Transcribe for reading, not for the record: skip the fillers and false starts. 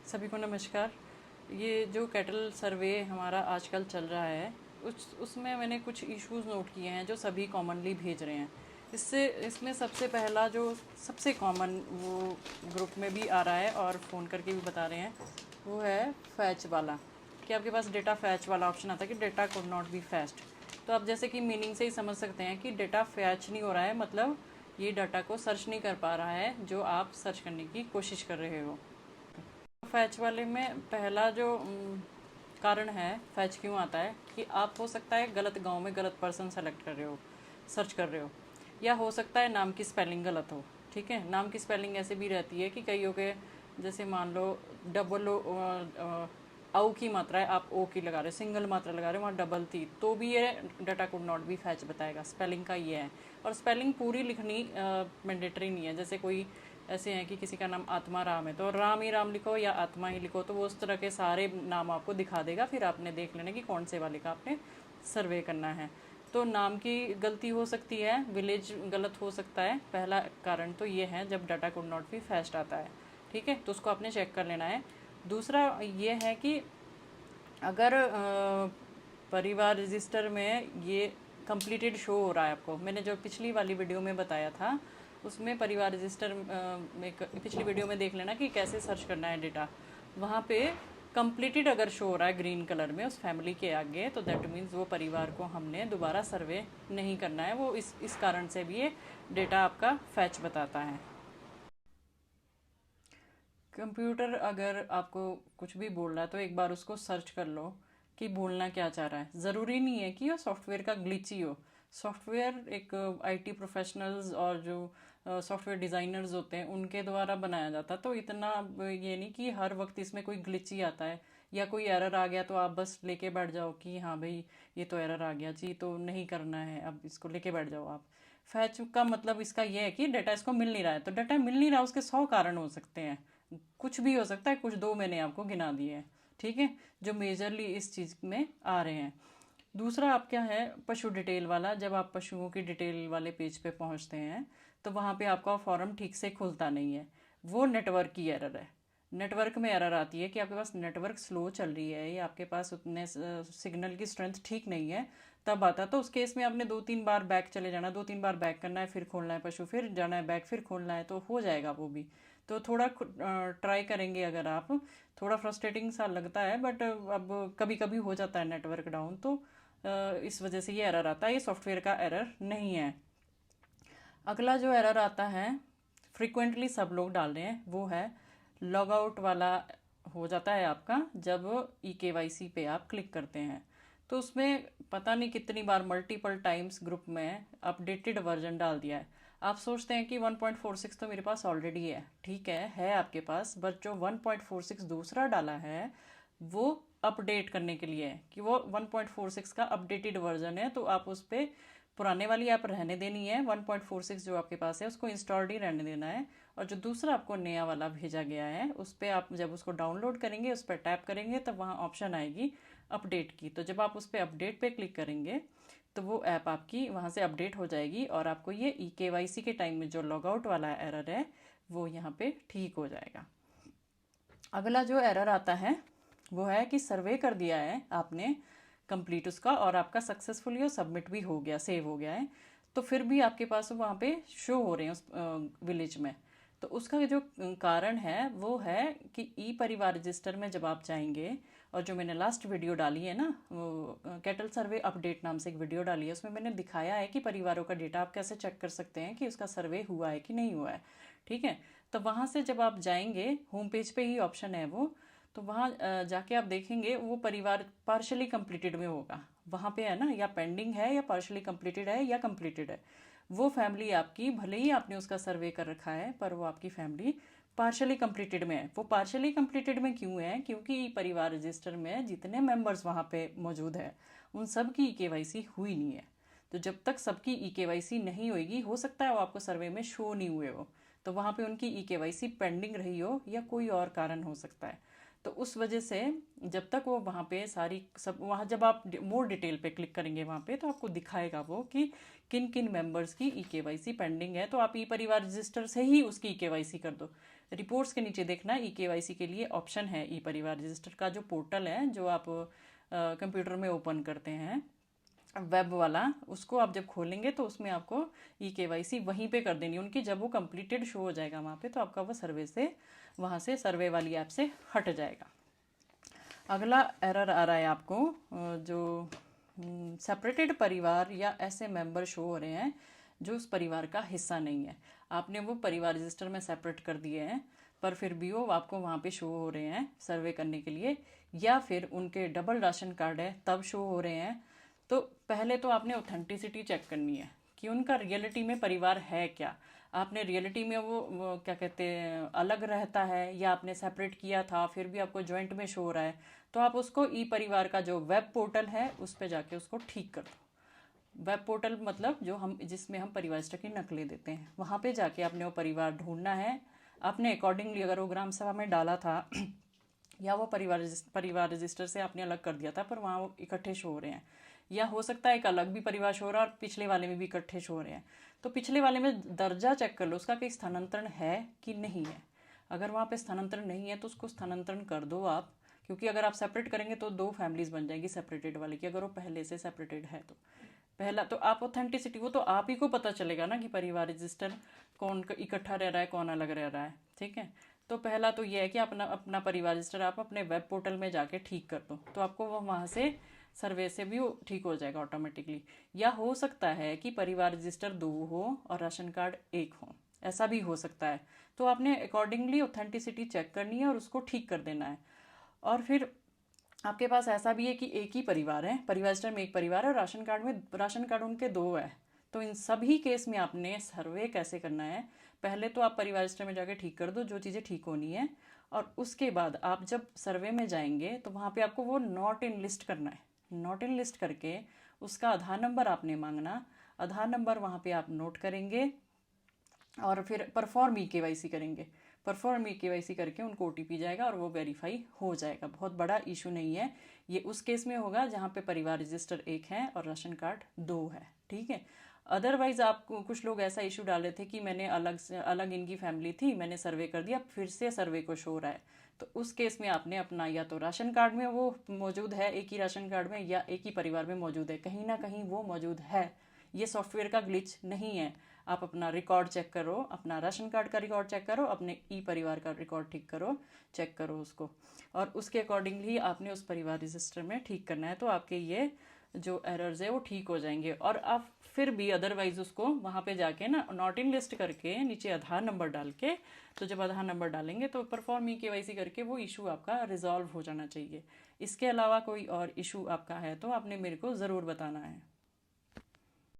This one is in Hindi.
सभी को नमस्कार। ये जो कैटल सर्वे हमारा आजकल चल रहा है उसमें मैंने कुछ इश्यूज नोट किए हैं जो सभी कॉमनली भेज रहे हैं। इसमें सबसे पहला जो सबसे कॉमन वो ग्रुप में भी आ रहा है और फ़ोन करके भी बता रहे हैं, वो है फैच वाला। कि आपके पास डेटा फैच वाला ऑप्शन आता है कि डेटा कुड नॉट बी फैच्ड। तो आप जैसे कि मीनिंग से ही समझ सकते हैं कि डेटा फैच नहीं हो रहा है, मतलब ये डाटा को सर्च नहीं कर पा रहा है जो आप सर्च करने की कोशिश कर रहे हो। फैच वाले में पहला जो कारण है फैच क्यों आता है कि आप हो सकता है गलत गांव में गलत पर्सन सेलेक्ट कर रहे हो, सर्च कर रहे हो, या हो सकता है नाम की स्पेलिंग गलत हो। ठीक है, नाम की स्पेलिंग ऐसे भी रहती है कि कईयों के, जैसे मान लो डबल औ की मात्रा है, आप ओ की लगा रहे हो, सिंगल मात्रा लगा रहे हो, वहाँ डबल थी तो भी ये data could not be fetch बताएगा। स्पेलिंग का ये है। और स्पेलिंग पूरी लिखनी मैंडेटरी नहीं है। जैसे कोई ऐसे हैं कि किसी का नाम आत्मा राम है तो राम ही राम लिखो या आत्मा ही लिखो, तो वो उस तरह के सारे नाम आपको दिखा देगा। फिर आपने देख लेना कि कौन से वाले का आपने सर्वे करना है। तो नाम की गलती हो सकती है, विलेज गलत हो सकता है। पहला कारण तो ये है जब डाटा कुड नॉट बी फैच्ड आता है। ठीक है, तो उसको आपने चेक कर लेना है। दूसरा ये है कि अगर परिवार रजिस्टर में ये कंप्लीटेड शो हो रहा है आपको, मैंने जो पिछली वाली वीडियो में बताया था उसमें परिवार रजिस्टर में पिछली वीडियो में देख लेना कि कैसे सर्च करना है डेटा। वहाँ पे कंप्लीटेड अगर शो हो रहा है ग्रीन कलर में उस फैमिली के आगे, तो दैट मीन्स वो परिवार को हमने दोबारा सर्वे नहीं करना है। वो इस कारण से भी ये डेटा आपका फैच बताता है। कंप्यूटर अगर आपको कुछ भी बोल रहा है तो एक बार उसको सर्च कर लो कि बोलना क्या चाह रहा है। ज़रूरी नहीं है कि वो सॉफ्टवेयर का ग्लिच ही हो। सॉफ्टवेयर एक आईटी प्रोफेशनल्स और जो सॉफ्टवेयर डिज़ाइनर्स होते हैं उनके द्वारा बनाया जाता है, तो इतना ये नहीं कि हर वक्त इसमें कोई ग्लिच ही आता है या कोई एरर आ गया तो आप बस लेके बैठ जाओ कि हाँ भाई ये तो एरर आ गया जी, तो नहीं करना है, अब इसको लेके बैठ जाओ आप। फैच का मतलब इसका ये है कि डाटा इसको मिल नहीं रहा है, तो डाटा मिल नहीं रहा, उसके 100 कारण हो सकते हैं। कुछ भी हो सकता है, कुछ दो मैंने आपको गिना दिए हैं। ठीक है, जो मेजरली इस चीज़ में आ रहे हैं। दूसरा आप क्या है, पशु डिटेल वाला। जब आप पशुओं की डिटेल वाले पेज पे पहुंचते हैं तो वहाँ पे आपका फॉर्म ठीक से खुलता नहीं है। वो नेटवर्क की एरर है। नेटवर्क में एरर आती है कि आपके पास नेटवर्क स्लो चल रही है या आपके पास उतने सिग्नल की स्ट्रेंथ ठीक नहीं है, तब आता। तो उस केस में आपने 2-3 बार बैक चले जाना, 2-3 बार बैक करना है, फिर खोलना है पशु, फिर जाना है बैक, फिर खोलना है, तो हो जाएगा वो भी। तो थोड़ा ट्राई करेंगे अगर आप। थोड़ा फ्रस्ट्रेटिंग सा लगता है बट अब कभी कभी हो जाता है नेटवर्क डाउन, तो इस वजह से ये एरर आता है। ये सॉफ्टवेयर का एरर नहीं है। अगला जो एरर आता है, फ्रिक्वेंटली सब लोग डाल रहे हैं, वो है लॉग आउट वाला। हो जाता है आपका जब ई के वाई सी पे आप क्लिक करते हैं, तो उसमें पता नहीं कितनी बार मल्टीपल टाइम्स ग्रुप में अपडेटेड वर्जन डाल दिया है। आप सोचते हैं कि 1.46 तो मेरे पास ऑलरेडी है। ठीक है आपके पास, बट जो 1.46 दूसरा डाला है वो अपडेट करने के लिए है कि वो 1.46 का अपडेटेड वर्जन है, तो आप उस पर पुराने वाली ऐप रहने देनी है। 1.46 जो आपके पास है उसको इंस्टॉल्ड ही रहने देना है। और जो दूसरा आपको नया वाला भेजा गया है उस पर आप जब उसको डाउनलोड करेंगे, उस पर टैप करेंगे, तब वहाँ ऑप्शन आएगी अपडेट की। तो जब आप उस पर अपडेट पे क्लिक करेंगे तो वो ऐप आपकी वहाँ से अपडेट हो जाएगी और आपको ये ई के वाई सी के टाइम में जो लॉग आउट वाला एरर है वो यहाँ पे ठीक हो जाएगा। अगला जो एरर आता है वो है कि सर्वे कर दिया है आपने कंप्लीट उसका, और आपका सक्सेसफुली वो सबमिट भी हो गया, सेव हो गया है, तो फिर भी आपके पास वहाँ पे शो हो रहे हैं उस विलेज में। तो उसका जो कारण है वो है कि ई परिवार रजिस्टर में जब आप जाएंगे, और जो मैंने लास्ट वीडियो डाली है ना, वो कैटल सर्वे अपडेट नाम से एक वीडियो डाली है, उसमें मैंने दिखाया है कि परिवारों का डेटा आप कैसे चेक कर सकते हैं कि उसका सर्वे हुआ है कि नहीं हुआ है। ठीक है, तो वहाँ से जब आप जाएंगे, होम पेज पे ही ऑप्शन है वो, तो वहाँ जाके आप देखेंगे वो परिवार पार्शली कंप्लीटेड में होगा। वहाँ पे है ना, या पेंडिंग है या पार्शली कंप्लीटेड है या कंप्लीटेड है। वो फैमिली आपकी, भले ही आपने उसका सर्वे कर रखा है, पर वो आपकी फैमिली पार्शली कंप्लीटेड में है। वो पार्शली कंप्लीटेड में क्यों है? क्योंकि परिवार रजिस्टर में जितने मेंबर्स वहाँ पे मौजूद है उन सब की केवाईसी हुई नहीं है। तो जब तक सबकी ई केवाईसी नहीं होगी, हो सकता है वो आपको सर्वे में शो नहीं हुए हो, तो वहाँ पे उनकी ई केवाईसी पेंडिंग रही हो या कोई और कारण हो सकता है। तो उस वजह से जब तक वो वहाँ पे सारी सब, वहाँ जब आप मोर डिटेल पे क्लिक करेंगे वहाँ पे, तो आपको दिखाएगा वो कि किन किन मेंबर्स की ई केवाईसी पेंडिंग है। तो आप ई परिवार रजिस्टर से ही उसकी ई केवाईसी कर दो। रिपोर्ट्स के नीचे देखना ई केवाईसी के लिए ऑप्शन है। ई परिवार रजिस्टर का जो पोर्टल है जो आप कंप्यूटर में ओपन करते हैं वेब वाला, उसको आप जब खोलेंगे तो उसमें आपको ई केवाईसी वहीं पे कर देनी उनकी। जब वो कंप्लीटेड शो हो जाएगा वहाँ पे तो आपका वो सर्वे से वहाँ से सर्वे वाली ऐप से हट जाएगा। अगला एरर आ रहा है आपको जो सेपरेटेड परिवार या ऐसे मेंबर शो हो रहे हैं जो उस परिवार का हिस्सा नहीं है। आपने वो परिवार रजिस्टर में सेपरेट कर दिए हैं पर फिर भी वो आपको वहाँ पे शो हो रहे हैं सर्वे करने के लिए, या फिर उनके डबल राशन कार्ड है तब शो हो रहे हैं। तो पहले तो आपने ऑथेंटिसिटी चेक करनी है कि उनका रियलिटी में परिवार है क्या। आपने रियलिटी में वो क्या कहते हैं अलग रहता है या आपने सेपरेट किया था फिर भी आपको जॉइंट में शो हो रहा है, तो आप उसको ई परिवार का जो वेब पोर्टल है उस पर जाके उसको ठीक कर दो। वेब पोर्टल मतलब जो हम जिसमें हम परिवार रजिस्टर की नकलें देते हैं, वहाँ पे जाके आपने वो परिवार ढूंढना है। आपने अकॉर्डिंगली अगर वो ग्राम सभा में डाला था या वो परिवार रजिस्टर से आपने अलग कर दिया था पर वहाँ वो इकट्ठे शो हो रहे हैं, या हो सकता है एक अलग भी परिवार शो हो रहा है और पिछले वाले में भी इकट्ठे शो हो रहे हैं, तो पिछले वाले में दर्जा चेक कर लो उसका कि स्थानांतरण है कि नहीं है। अगर वहाँ पे स्थानांतरण नहीं है तो उसको स्थानांतरण कर दो आप, क्योंकि अगर आप सेपरेट करेंगे तो दो फैमिलीज बन जाएगी सेपरेटेड वाले की, अगर वो पहले से सेपरेटेड है तो। पहला तो आप ऑथेंटिसिटी वो तो आप ही को पता चलेगा ना कि परिवार रजिस्टर कौन इकट्ठा रह रहा है कौन अलग रह रहा है, ठीक है। तो पहला तो ये है कि अपना अपना परिवार रजिस्टर आप अपने वेब पोर्टल में जाके ठीक कर दो, तो आपको वो वहाँ से सर्वे से भी वो ठीक हो जाएगा ऑटोमेटिकली। या हो सकता है कि परिवार रजिस्टर 2 हो और राशन कार्ड 1 हो, ऐसा भी हो सकता है। तो आपने अकॉर्डिंगली ऑथेंटिसिटी चेक करनी है और उसको ठीक कर देना है। और फिर आपके पास ऐसा भी है कि एक ही परिवार है, परिवार रजिस्टर में एक परिवार है और राशन कार्ड उनके 2 है, तो इन सभी केस में आपने सर्वे कैसे करना है, पहले तो आप परिवार रजिस्टर में जाके ठीक कर दो जो चीज़ें ठीक होनी है, और उसके बाद आप जब सर्वे में जाएंगे तो वहाँ पे आपको वो नॉट इन लिस्ट करना है। नॉट इन लिस्ट करके उसका आधार नंबर आपने मांगना, आधार नंबर वहाँ पे आप नोट करेंगे और फिर परफॉर्म ई केवाईसी करेंगे। परफॉर्म ई केवाईसी करके उनको ओटीपी जाएगा और वो वेरीफाई हो जाएगा। बहुत बड़ा इशू नहीं है ये, उस केस में होगा जहाँ पे परिवार रजिस्टर 1 है और राशन कार्ड 2 है, ठीक है। अदरवाइज आपको कुछ लोग ऐसा इशू डाले थे कि मैंने अलग से अलग इनकी फैमिली थी, मैंने सर्वे कर दिया फिर से सर्वे को शो रहा है, तो उस केस में आपने अपना या तो राशन कार्ड में वो मौजूद है एक ही राशन कार्ड में या एक ही परिवार में मौजूद है, कहीं ना कहीं वो मौजूद है, ये सॉफ्टवेयर का ग्लिच नहीं है। आप अपना रिकॉर्ड चेक करो, अपना राशन कार्ड का रिकॉर्ड चेक करो, अपने ई परिवार का रिकॉर्ड ठीक करो, चेक करो उसको, और उसके अकॉर्डिंगली आपने उस परिवार रजिस्टर में ठीक करना है, तो आपके ये जो एरर्स है वो ठीक हो जाएंगे। और आप फिर भी अदरवाइज उसको वहाँ पे जाके ना नॉट इन लिस्ट करके नीचे आधार नंबर डाल के, तो जब आधार नंबर डालेंगे तो परफॉर्म ई केवाईसी करके वो इशू आपका रिजॉल्व हो जाना चाहिए। इसके अलावा कोई और इशू आपका है तो आपने मेरे को ज़रूर बताना है।